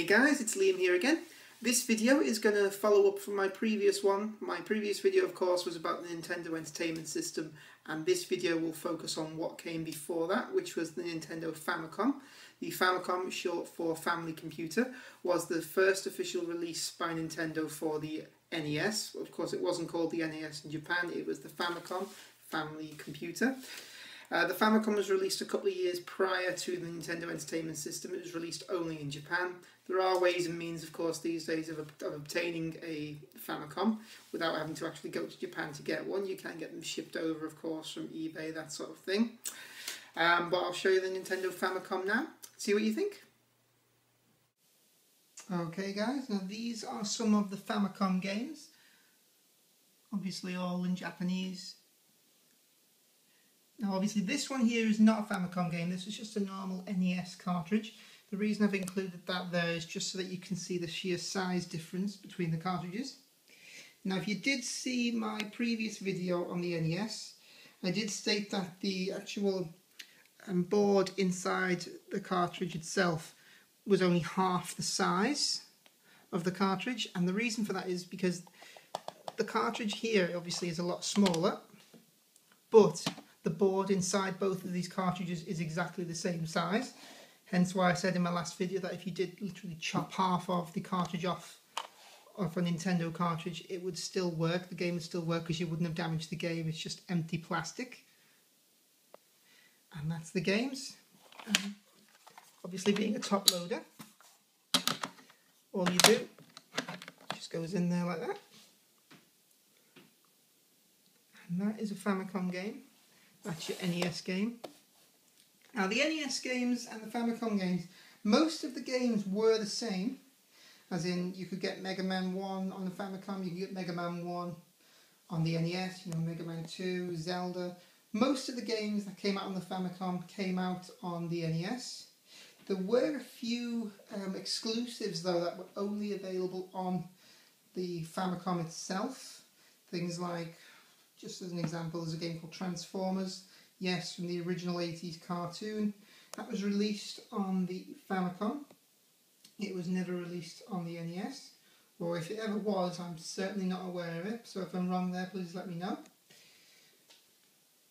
Hey guys, it's Liam here again. This video is going to follow up from my previous one. My previous video, of course, was about the Nintendo Entertainment System, and this video will focus on what came before that, which was the Nintendo Famicom. The Famicom, short for Family Computer, was the first official release by Nintendo for the NES. Of course, it wasn't called the NES in Japan, it was the Famicom, Family Computer. The Famicom was released a couple of years prior to the Nintendo Entertainment System. It was released only in Japan. There are ways and means, of course, these days of obtaining a Famicom without having to actually go to Japan to get one. You can get them shipped over, of course, from eBay, that sort of thing. But I'll show you the Nintendo Famicom now. See what you think. Okay guys, now these are some of the Famicom games. Obviously all in Japanese. Now obviously this one here is not a Famicom game, this is just a normal NES cartridge. The reason I've included that there is just so that you can see the sheer size difference between the cartridges. Now if you did see my previous video on the NES, I did state that the actual board inside the cartridge itself was only half the size of the cartridge, and the reason for that is because the cartridge here obviously is a lot smaller, but the board inside both of these cartridges is exactly the same size. Hence why I said in my last video that if you did literally chop half of the cartridge off a Nintendo cartridge, it would still work, the game would still work because you wouldn't have damaged the game, it's just empty plastic. And that's the games. Obviously being a top loader, all you do just goes in there like that. And that is a Famicom game. That's your NES game. Now the NES games and the Famicom games, most of the games were the same. As in, you could get Mega Man 1 on the Famicom, you could get Mega Man 1 on the NES, you know, Mega Man 2, Zelda. Most of the games that came out on the Famicom came out on the NES. There were a few exclusives though that were only available on the Famicom itself. Things like, just as an example, there's a game called Transformers, yes, from the original 80s cartoon. That was released on the Famicom. It was never released on the NES, or if it ever was, I'm certainly not aware of it, so if I'm wrong there, please let me know.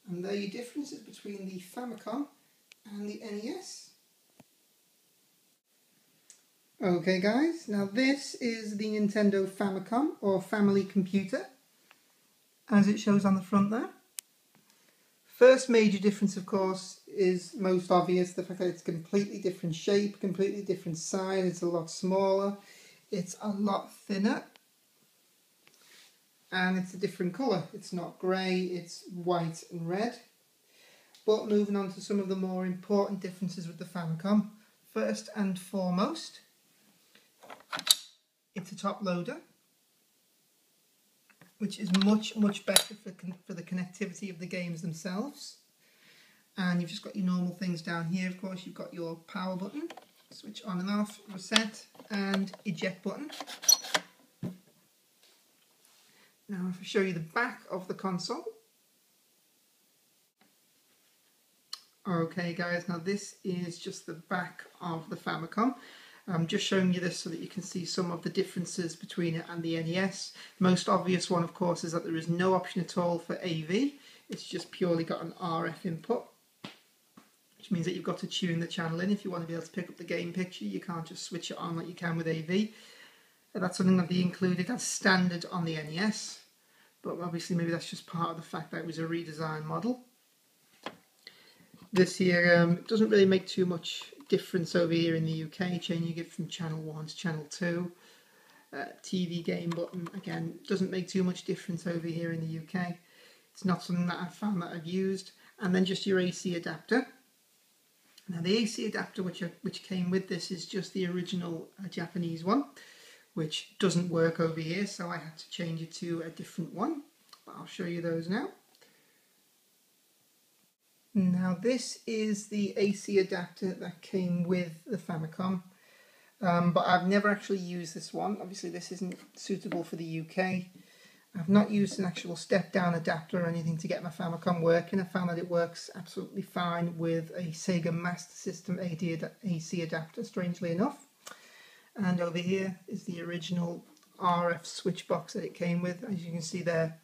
And there are your differences between the Famicom and the NES. Okay guys, now this is the Nintendo Famicom, or Family Computer, as it shows on the front there. First major difference, of course, is most obvious, the fact that it's completely different shape, completely different size, it's a lot smaller, it's a lot thinner, and it's a different colour. It's not grey, it's white and red. But moving on to some of the more important differences with the Famicom. First and foremost, it's a top loader, which is much better for the connectivity of the games themselves. And you've just got your normal things down here. Of course, you've got your power button, switch on and off, reset, and eject button. Now if I show you the back of the console. Okay guys, now this is just the back of the Famicom. I'm just showing you this so that you can see some of the differences between it and the NES. The most obvious one, of course, is that there is no option at all for AV. It's just purely got an RF input, which means that you've got to tune the channel in. If you want to be able to pick up the game picture, you can't just switch it on like you can with AV. That's something that they included as standard on the NES, but obviously maybe that's just part of the fact that it was a redesigned model. This here doesn't really make too much difference over here in the UK, changing it from channel 1 to channel 2. TV game button, again, doesn't make too much difference over here in the UK. It's not something that I've found that I've used. And then just your AC adapter. Now the AC adapter which came with this is just the original Japanese one, which doesn't work over here, so I had to change it to a different one. But I'll show you those now. Now this is the AC adapter that came with the Famicom, but I've never actually used this one. Obviously this isn't suitable for the UK. I've not used an actual step down adapter or anything to get my Famicom working. I found that it works absolutely fine with a Sega Master System AC adapter, strangely enough. And over here is the original RF switch box that it came with. As you can see there,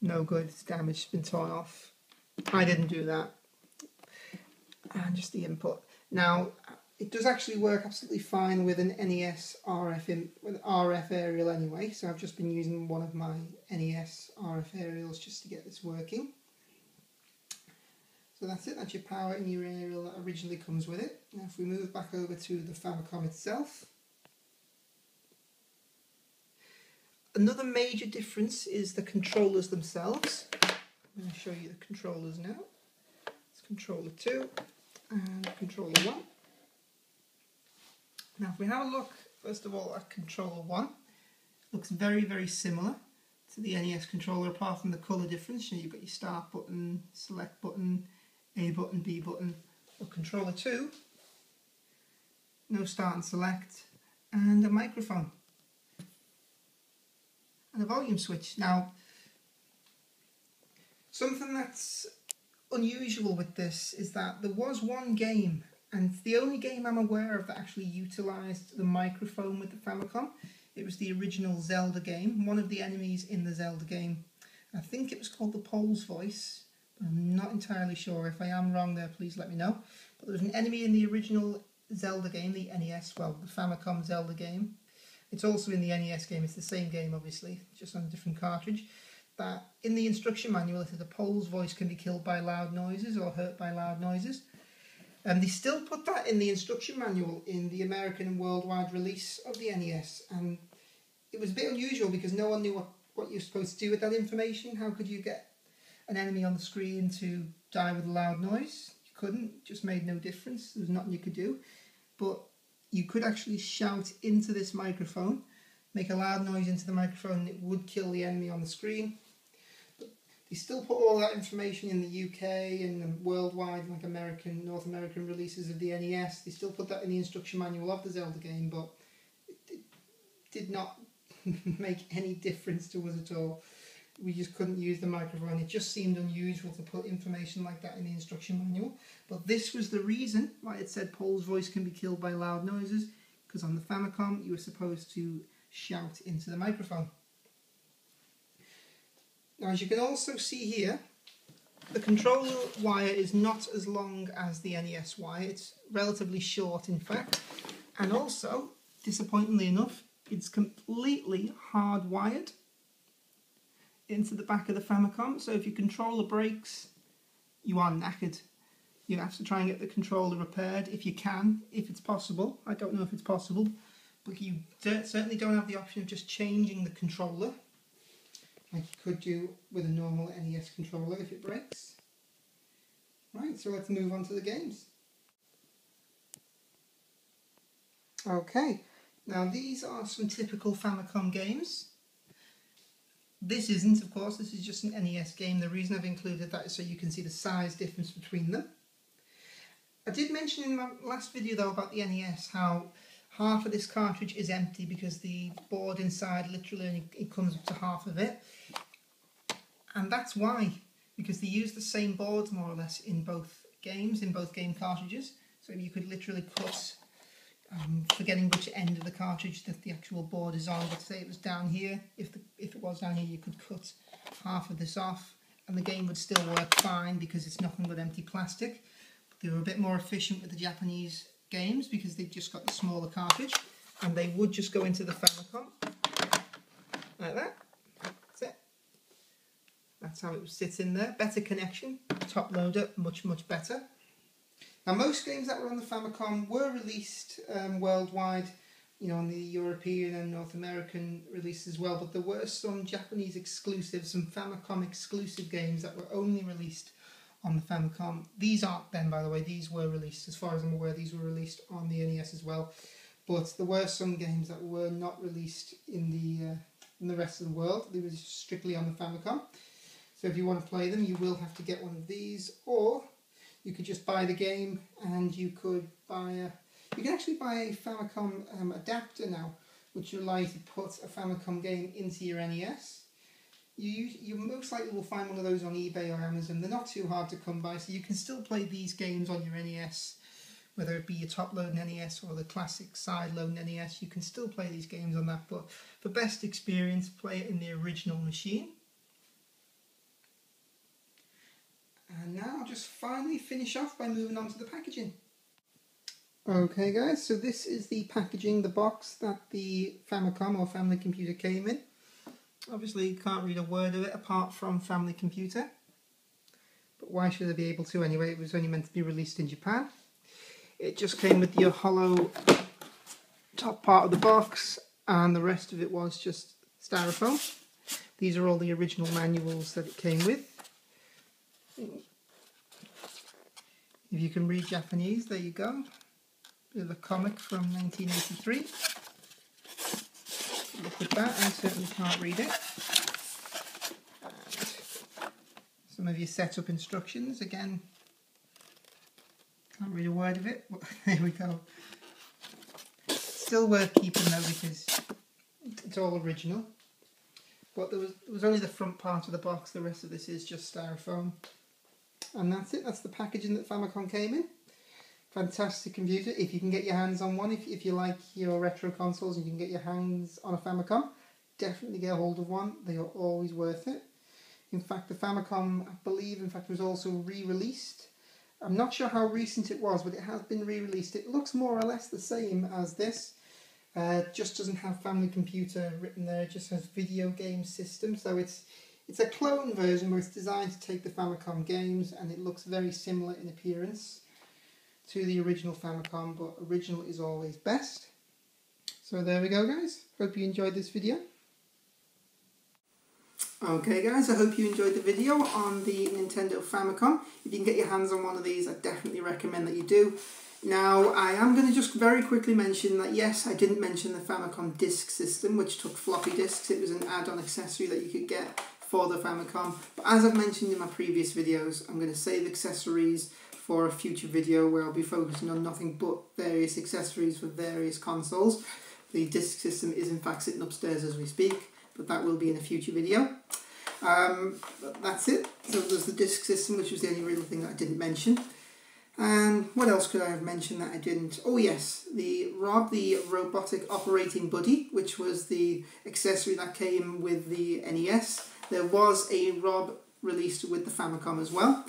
no good, it's damaged, it's been torn off. I didn't do that. And just the input. Now, it does actually work absolutely fine with an NES RF aerial anyway, so I've just been using one of my NES RF aerials just to get this working. So that's it, that's your power and your aerial that originally comes with it. Now if we move back over to the Famicom itself, another major difference is the controllers themselves. I'm going to show you the controllers now. It's controller 2 and controller 1. Now if we have a look first of all at controller 1, it looks very, very similar to the NES controller apart from the colour difference. You know, you've got your start button, select button, A button, B button. For controller 2, no start and select, and a microphone and a volume switch. Now, something that's unusual with this is that there was one game, and it's the only game I'm aware of that actually utilised the microphone with the Famicom. It was the original Zelda game. One of the enemies in the Zelda game, I think it was called the Pole's Voice. I'm not entirely sure. If I am wrong there, please let me know. But there was an enemy in the original Zelda game, the NES, well, the Famicom Zelda game. It's also in the NES game. It's the same game, obviously, just on a different cartridge. That in the instruction manual, it says a Pole's voice can be killed by loud noises or hurt by loud noises. And they still put that in the instruction manual in the American and worldwide release of the NES. And it was a bit unusual because no one knew what you're supposed to do with that information. How could you get an enemy on the screen to die with a loud noise? You couldn't, it just made no difference. There was nothing you could do. But you could actually shout into this microphone, make a loud noise into the microphone, and it would kill the enemy on the screen. But they still put all that information in the UK and the worldwide, like North American releases of the NES. They still put that in the instruction manual of the Zelda game, but it did not make any difference to us at all. We just couldn't use the microphone. It just seemed unusual to put information like that in the instruction manual. But this was the reason why it said Pole's voice can be killed by loud noises, because on the Famicom you were supposed to shout into the microphone. Now, as you can also see here, the controller wire is not as long as the NES wire. It's relatively short, in fact. And also, disappointingly enough, it's completely hardwired into the back of the Famicom. So if your controller breaks, you are knackered. You have to try and get the controller repaired if you can, if it's possible. I don't know if it's possible, but you certainly don't have the option of just changing the controller like you could do with a normal NES controller if it breaks. Right, so let's move on to the games. Okay, now these are some typical Famicom games. This isn't, of course, this is just an NES game. The reason I've included that is so you can see the size difference between them. I did mention in my last video though about the NES how half of this cartridge is empty because the board inside literally only, it comes up to half of it. And that's why, because they use the same boards more or less in both games, in both game cartridges. So you could literally cut, forgetting which end of the cartridge that the actual board is on, but say it was down here, if it was down here you could cut half of this off and the game would still work fine because it's nothing but empty plastic. But they were a bit more efficient with the Japanese games because they've just got the smaller cartridge and they would just go into the Famicom like that. That's it. That's how it would sit in there. Better connection, top loader, much better. Now most games that were on the Famicom were released worldwide, you know, on the European and North American release as well, but there were some Japanese exclusives, some Famicom exclusive games that were only released on the Famicom. These aren't then, by the way, these were released, as far as I'm aware, these were released on the NES as well, but there were some games that were not released in the rest of the world. They were strictly on the Famicom. So if you want to play them, you will have to get one of these, or you could just buy the game and you could buy you can actually buy a Famicom adapter now, which will allow you to put a Famicom game into your NES. You most likely will find one of those on eBay or Amazon. They're not too hard to come by, so you can still play these games on your NES whether it be your top-load NES or the classic side-load NES, you can still play these games on that, but for best experience, play it in the original machine. And now I'll just finally finish off by moving on to the packaging. Okay guys, so this is the packaging, the box that the Famicom or Family Computer came in. Obviously you can't read a word of it apart from Family Computer. But why should I be able to anyway? It was only meant to be released in Japan. It just came with the hollow top part of the box, and the rest of it was just styrofoam. These are all the original manuals that it came with. If you can read Japanese, there you go. Bit of a comic from 1983. Look at that, I certainly can't read it. And some of your setup instructions, again, can't read a word of it, but there we go. Still worth keeping though, because it's all original. But there was only the front part of the box, the rest of this is just styrofoam. And that's it, that's the packaging that Famicom came in. Fantastic computer, if you can get your hands on one, if you like your retro consoles and you can get your hands on a Famicom, definitely get a hold of one, they are always worth it. In fact, the Famicom, I believe, in fact, was also re-released. I'm not sure how recent it was, but it has been re-released. It looks more or less the same as this. Just doesn't have Family Computer written there, it just has video game system. So it's a clone version where it's designed to take the Famicom games, and it looks very similar in appearance to the original Famicom, but original is always best. So there we go guys, hope you enjoyed this video. Okay guys, I hope you enjoyed the video on the Nintendo Famicom. If you can get your hands on one of these, I definitely recommend that you do. Now, I am going to just very quickly mention that yes, I didn't mention the Famicom disk system, which took floppy disks. It was an add-on accessory that you could get for the Famicom. But as I've mentioned in my previous videos, I'm going to save accessories for a future video where I'll be focusing on nothing but various accessories for various consoles. The disk system is in fact sitting upstairs as we speak, but that will be in a future video. That's it. So there's the disk system, which was the only real thing that I didn't mention. And what else could I have mentioned that I didn't? Oh yes, the ROB, the Robotic Operating Buddy, which was the accessory that came with the NES. There was a ROB released with the Famicom as well.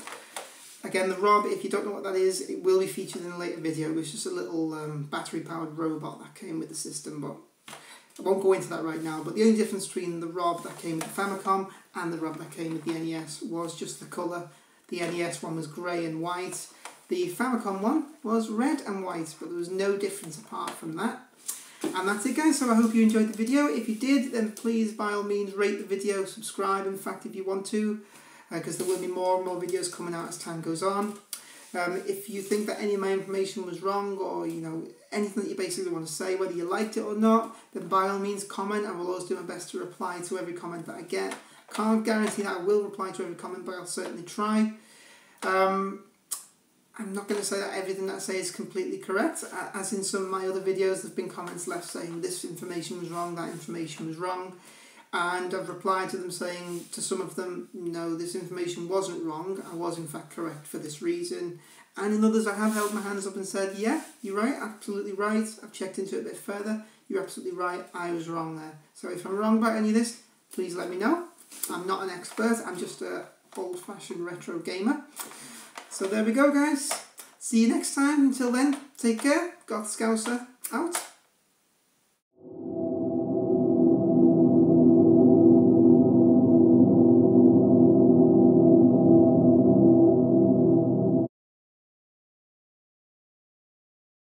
Again, the ROB, if you don't know what that is, it will be featured in a later video. It was just a little battery-powered robot that came with the system, but I won't go into that right now. But the only difference between the ROB that came with the Famicom and the ROB that came with the NES was just the colour. The NES one was grey and white. The Famicom one was red and white, but there was no difference apart from that. And that's it guys, so I hope you enjoyed the video. If you did, then please by all means rate the video, subscribe in fact if you want to, because there will be more and more videos coming out as time goes on. If you think that any of my information was wrong, or you know anything that you basically want to say, whether you liked it or not, then by all means comment. I will always do my best to reply to every comment that I get. Can't guarantee that I will reply to every comment, but I'll certainly try. I'm not going to say that everything that I say is completely correct, as in some of my other videos there have been comments left saying this information was wrong, that information was wrong, and I've replied to them saying, to some of them, no, this information wasn't wrong, I was in fact correct for this reason, and in others I have held my hands up and said, yeah, you're right, absolutely right, I've checked into it a bit further, you're absolutely right, I was wrong there. So if I'm wrong about any of this, please let me know. I'm not an expert, I'm just a old-fashioned retro gamer. So there we go guys, see you next time, until then, take care, God Scouser, out.